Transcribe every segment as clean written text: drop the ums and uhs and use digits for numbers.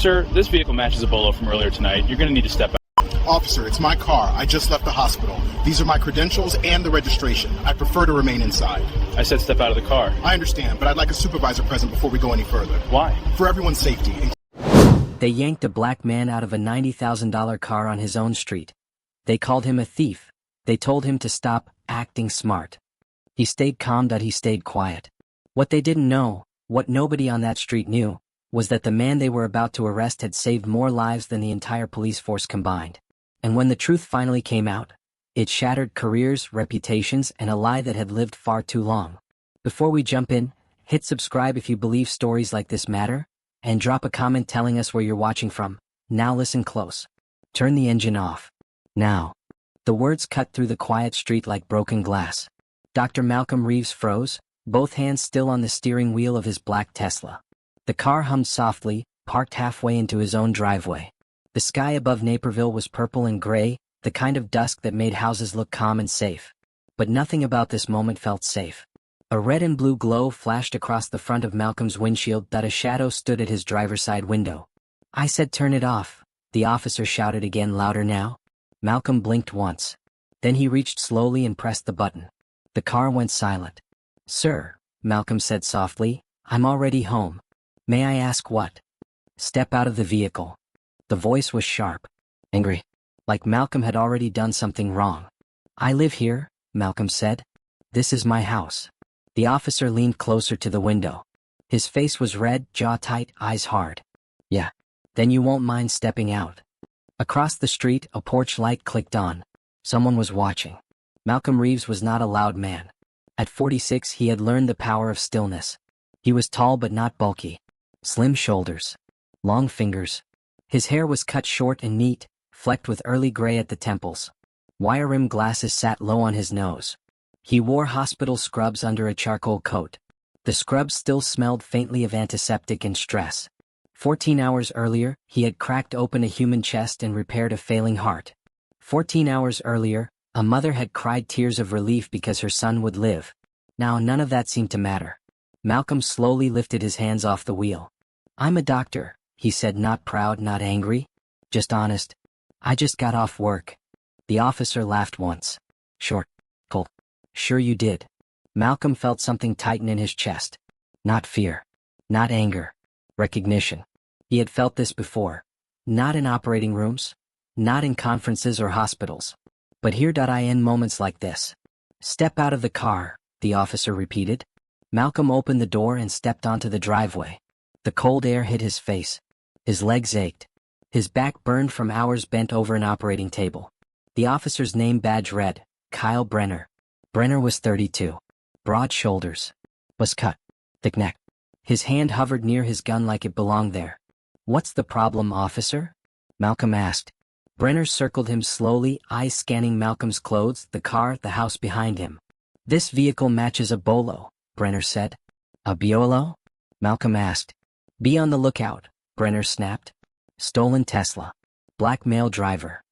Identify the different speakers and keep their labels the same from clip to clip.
Speaker 1: Sir, this vehicle matches a bolo from earlier tonight. You're going to need to step out.
Speaker 2: Officer, it's my car. I just left the hospital. These are my credentials and the registration. I prefer to remain inside.
Speaker 1: I said step out of the car.
Speaker 2: I understand, but I'd like a supervisor present before we go any further.
Speaker 1: Why?
Speaker 2: For everyone's safety.
Speaker 3: They yanked a black man out of a $90,000 car on his own street. They called him a thief. They told him to stop acting smart. He stayed calm, that he stayed quiet. What they didn't know, what nobody on that street knew, was that the man they were about to arrest had saved more lives than the entire police force combined. And when the truth finally came out, it shattered careers, reputations, and a lie that had lived far too long. Before we jump in, hit subscribe if you believe stories like this matter, and drop a comment telling us where you're watching from. Now listen close. Turn the engine off. Now. The words cut through the quiet street like broken glass. Dr. Malcolm Reeves froze, both hands still on the steering wheel of his black Tesla. The car hummed softly, parked halfway into his own driveway. The sky above Naperville was purple and gray, the kind of dusk that made houses look calm and safe. But nothing about this moment felt safe. A red and blue glow flashed across the front of Malcolm's windshield that a shadow stood at his driver's side window. "I said turn it off," the officer shouted again, louder now. Malcolm blinked once. Then he reached slowly and pressed the button. The car went silent. "Sir," Malcolm said softly, "I'm already home. May I ask what?" "Step out of the vehicle." The voice was sharp, angry, like Malcolm had already done something wrong. "I live here," Malcolm said. "This is my house." The officer leaned closer to the window. His face was red, jaw tight, eyes hard. "Yeah. Then you won't mind stepping out." Across the street, a porch light clicked on. Someone was watching. Malcolm Reeves was not a loud man. At 46, he had learned the power of stillness. He was tall but not bulky. Slim shoulders. Long fingers. His hair was cut short and neat, flecked with early gray at the temples. Wire-rimmed glasses sat low on his nose. He wore hospital scrubs under a charcoal coat. The scrubs still smelled faintly of antiseptic and stress. 14 hours earlier, he had cracked open a human chest and repaired a failing heart. 14 hours earlier, a mother had cried tears of relief because her son would live. Now none of that seemed to matter. Malcolm slowly lifted his hands off the wheel. "I'm a doctor," he said, not proud, not angry. "Just honest. I just got off work." The officer laughed once. Short. Cold. "Sure you did." Malcolm felt something tighten in his chest. Not fear. Not anger. Recognition. He had felt this before. Not in operating rooms. Not in conferences or hospitals. But here. In moments like this. "Step out of the car," the officer repeated. Malcolm opened the door and stepped onto the driveway. The cold air hit his face. His legs ached. His back burned from hours bent over an operating table. The officer's name badge read, Kyle Brenner. Brenner was 32. Broad shoulders. Was cut. Thick neck. His hand hovered near his gun like it belonged there. "What's the problem, officer?" Malcolm asked. Brenner circled him slowly, eyes scanning Malcolm's clothes, the car, the house behind him. "This vehicle matches a bolo," Brenner said. "A biolo?" Malcolm asked. "Be on the lookout," Brenner snapped. "Stolen Tesla. Black male driver."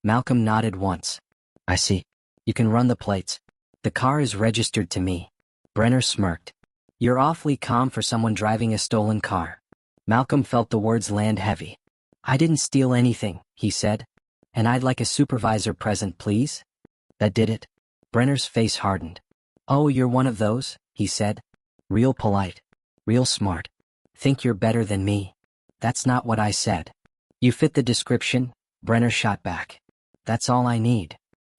Speaker 3: Malcolm nodded once. "I see. You can run the plates. The car is registered to me." Brenner smirked. "You're awfully calm for someone driving a stolen car." Malcolm felt the words land heavy. "I didn't steal anything," he said. "And I'd like a supervisor present, please." That did it. Brenner's face hardened. "Oh, you're one of those," he said. "Real polite. Real smart. Think you're better than me." "That's not what I said." "You fit the description," Brenner shot back. "That's all I need."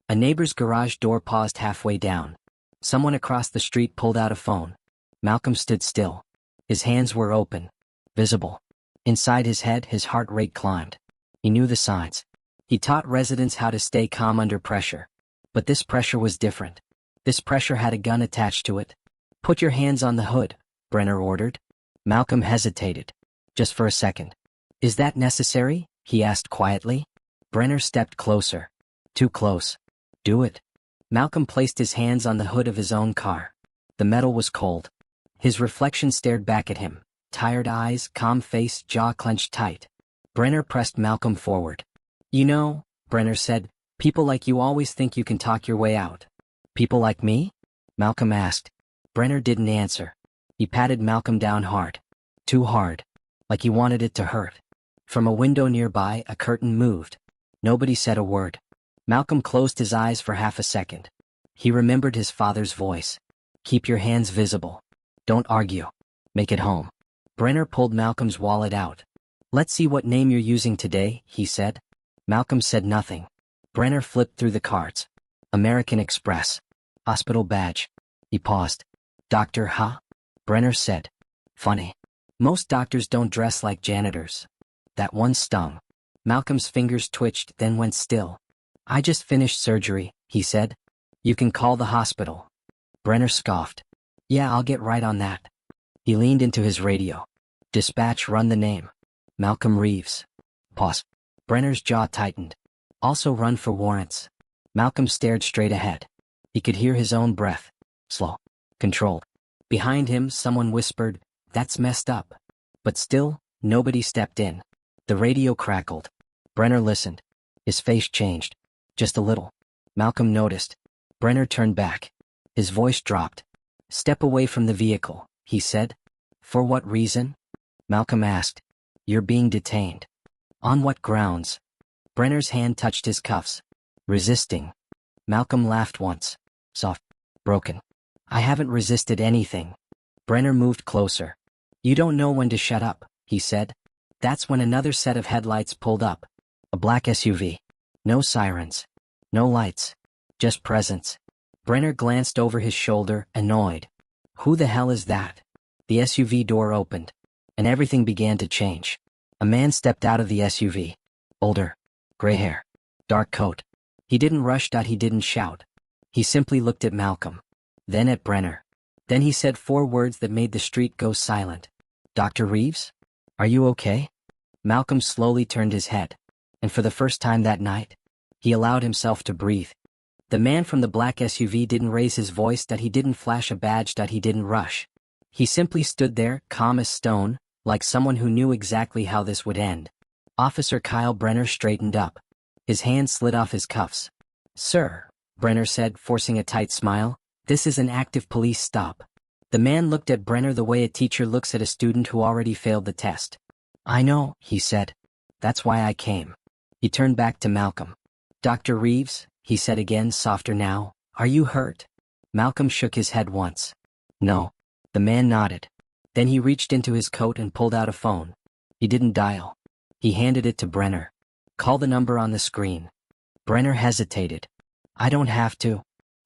Speaker 3: A neighbor's garage door paused halfway down. Someone across the street pulled out a phone. Malcolm stood still. His hands were open. Visible. Inside his head, his heart rate climbed. He knew the signs. He taught residents how to stay calm under pressure. But this pressure was different. This pressure had a gun attached to it. "Put your hands on the hood," Brenner ordered. Malcolm hesitated. Just for a second. "Is that necessary?" he asked quietly. Brenner stepped closer. Too close. "Do it." Malcolm placed his hands on the hood of his own car. The metal was cold. His reflection stared back at him. Tired eyes, calm face, jaw clenched tight. Brenner pressed Malcolm forward. "You know," Brenner said, "people like you always think you can talk your way out." "People like me?" Malcolm asked. Brenner didn't answer. He patted Malcolm down hard. Too hard. Like he wanted it to hurt. From a window nearby, a curtain moved. Nobody said a word. Malcolm closed his eyes for half a second. He remembered his father's voice. Keep your hands visible. Don't argue. Make it home. Brenner pulled Malcolm's wallet out. Let's see what name you're using today, he said. Malcolm said nothing. Brenner flipped through the cards. American Express. Hospital badge. He paused. Doctor, huh? Brenner said. Funny. Most doctors don't dress like janitors. That one stung. Malcolm's fingers twitched, then went still. I just finished surgery, he said. You can call the hospital. Brenner scoffed. Yeah, I'll get right on that. He leaned into his radio. Dispatch, run the name. Malcolm Reeves. Pause. Brenner's jaw tightened. Also run for warrants. Malcolm stared straight ahead. He could hear his own breath. Slow. Controlled. Behind him, someone whispered, that's messed up. But still, nobody stepped in. The radio crackled. Brenner listened. His face changed. Just a little. Malcolm noticed. Brenner turned back. His voice dropped. Step away from the vehicle, he said. For what reason? Malcolm asked. You're being detained. On what grounds? Brenner's hand touched his cuffs. Resisting. Malcolm laughed once. Soft. Broken. I haven't resisted anything. Brenner moved closer. You don't know when to shut up, he said. That's when another set of headlights pulled up. A black SUV. No sirens. No lights. Just presence. Brenner glanced over his shoulder, annoyed. Who the hell is that? The SUV door opened, and everything began to change. A man stepped out of the SUV. Older. Gray hair. Dark coat. He didn't rush. He didn't shout. He simply looked at Malcolm. Then at Brenner. Then he said 4 words that made the street go silent. Dr. Reeves? Are you okay? Malcolm slowly turned his head. And for the first time that night, he allowed himself to breathe. The man from the black SUV didn't raise his voice. He didn't flash a badge. He didn't rush. He simply stood there, calm as stone, like someone who knew exactly how this would end. Officer Kyle Brenner straightened up. His hand slid off his cuffs. Sir, Brenner said, forcing a tight smile, this is an active police stop. The man looked at Brenner the way a teacher looks at a student who already failed the test. I know, he said. That's why I came. He turned back to Malcolm. Dr. Reeves, he said again, softer now, are you hurt? Malcolm shook his head once. No. The man nodded. Then he reached into his coat and pulled out a phone. He didn't dial. He handed it to Brenner. Call the number on the screen. Brenner hesitated. I don't have to.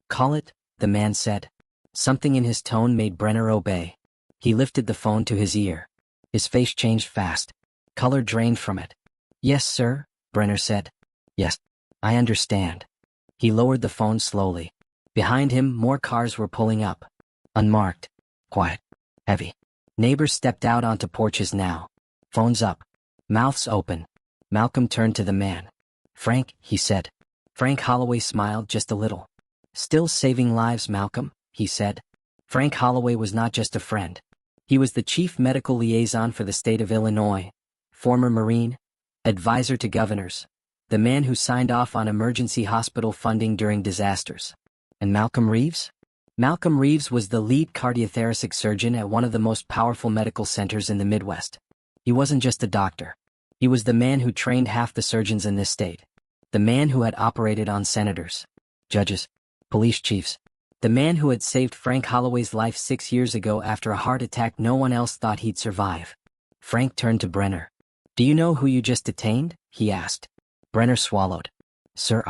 Speaker 3: Call it, the man said. Something in his tone made Brenner obey. He lifted the phone to his ear. His face changed fast. Color drained from it. Yes, sir, Brenner said. Yes, I understand. He lowered the phone slowly. Behind him, more cars were pulling up. Unmarked. Quiet. Heavy. Neighbors stepped out onto porches now. Phones up. Mouths open. Malcolm turned to the man. Frank, he said. Frank Holloway smiled just a little. Still saving lives, Malcolm, he said. Frank Holloway was not just a friend. He was the chief medical liaison for the state of Illinois, former Marine, advisor to governors, the man who signed off on emergency hospital funding during disasters. And Malcolm Reeves? Malcolm Reeves was the lead cardiothoracic surgeon at one of the most powerful medical centers in the Midwest. He wasn't just a doctor. He was the man who trained half the surgeons in this state. The man who had operated on senators, judges, police chiefs. The man who had saved Frank Holloway's life 6 years ago after a heart attack no one else thought he'd survive. Frank turned to Brenner. Do you know who you just detained? He asked. Brenner swallowed. Sir,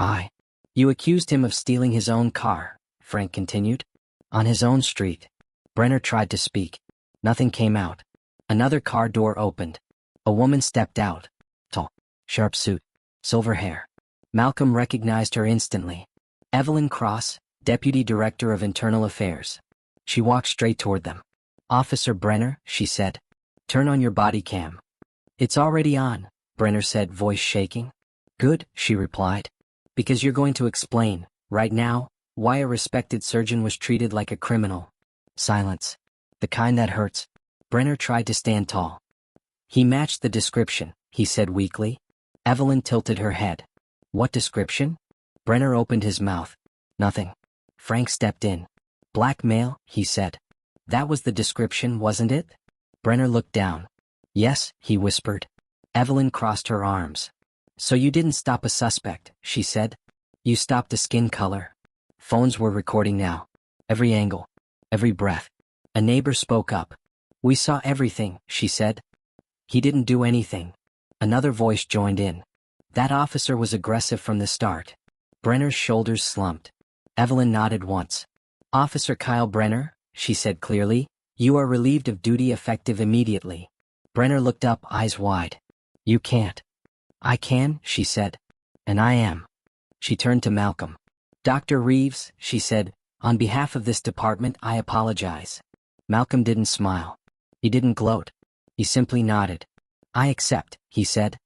Speaker 3: You accused him of stealing his own car, Frank continued. On his own street. Brenner tried to speak. Nothing came out. Another car door opened. A woman stepped out. Tall, sharp suit, silver hair. Malcolm recognized her instantly. Evelyn Cross, Deputy Director of Internal Affairs. She walked straight toward them. Officer Brenner, she said. Turn on your body cam. It's already on, Brenner said, voice shaking. Good, she replied. Because you're going to explain, right now, why a respected surgeon was treated like a criminal. Silence. The kind that hurts. Brenner tried to stand tall. He matched the description, he said weakly. Evelyn tilted her head. What description? Brenner opened his mouth. Nothing. Frank stepped in. Blackmail, he said. That was the description, wasn't it? Brenner looked down. Yes, he whispered. Evelyn crossed her arms. So you didn't stop a suspect, she said. You stopped a skin color. Phones were recording now. Every angle. Every breath. A neighbor spoke up. We saw everything, she said. He didn't do anything. Another voice joined in. That officer was aggressive from the start. Brenner's shoulders slumped. Evelyn nodded once. Officer Kyle Brenner, she said clearly, you are relieved of duty effective immediately. Brenner looked up, eyes wide. You can't. I can, she said. And I am. She turned to Malcolm. Dr. Reeves, she said, on behalf of this department, I apologize. Malcolm didn't smile. He didn't gloat. He simply nodded. I accept, he said.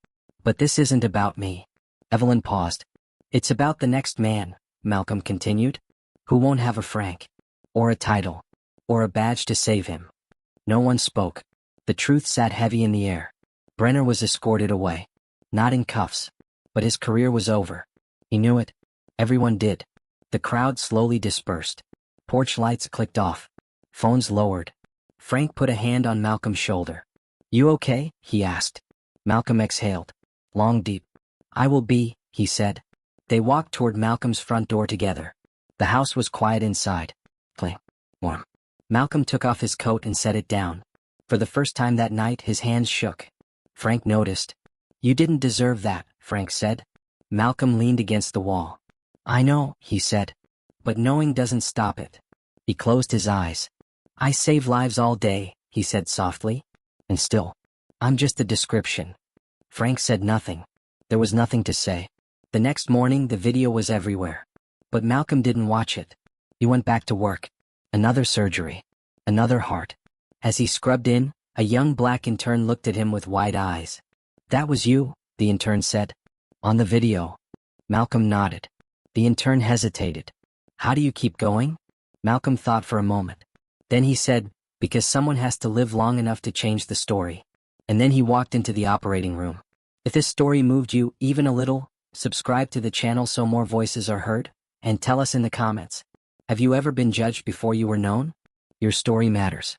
Speaker 3: But this isn't about me. Evelyn paused. It's about the next man, Malcolm continued, who won't have a frank, or a title, or a badge to save him. No one spoke. The truth sat heavy in the air. Brenner was escorted away. Not in cuffs. But his career was over. He knew it. Everyone did. The crowd slowly dispersed. Porch lights clicked off. Phones lowered. Frank put a hand on Malcolm's shoulder. You okay? He asked. Malcolm exhaled. Long deep. I will be, he said. They walked toward Malcolm's front door together. The house was quiet inside. Cling. Warm. Malcolm took off his coat and set it down. For the first time that night, his hands shook. Frank noticed. You didn't deserve that, Frank said. Malcolm leaned against the wall. I know, he said. But knowing doesn't stop it. He closed his eyes. I save lives all day, he said softly. And still, I'm just a description. Frank said nothing. There was nothing to say. The next morning, the video was everywhere. But Malcolm didn't watch it. He went back to work. Another surgery. Another heart. As he scrubbed in, a young black intern looked at him with wide eyes. That was you, the intern said. On the video. Malcolm nodded. The intern hesitated. How do you keep going? Malcolm thought for a moment. Then he said, because someone has to live long enough to change the story. And then he walked into the operating room. If this story moved you even a little, subscribe to the channel so more voices are heard, and tell us in the comments. Have you ever been judged before you were known? Your story matters.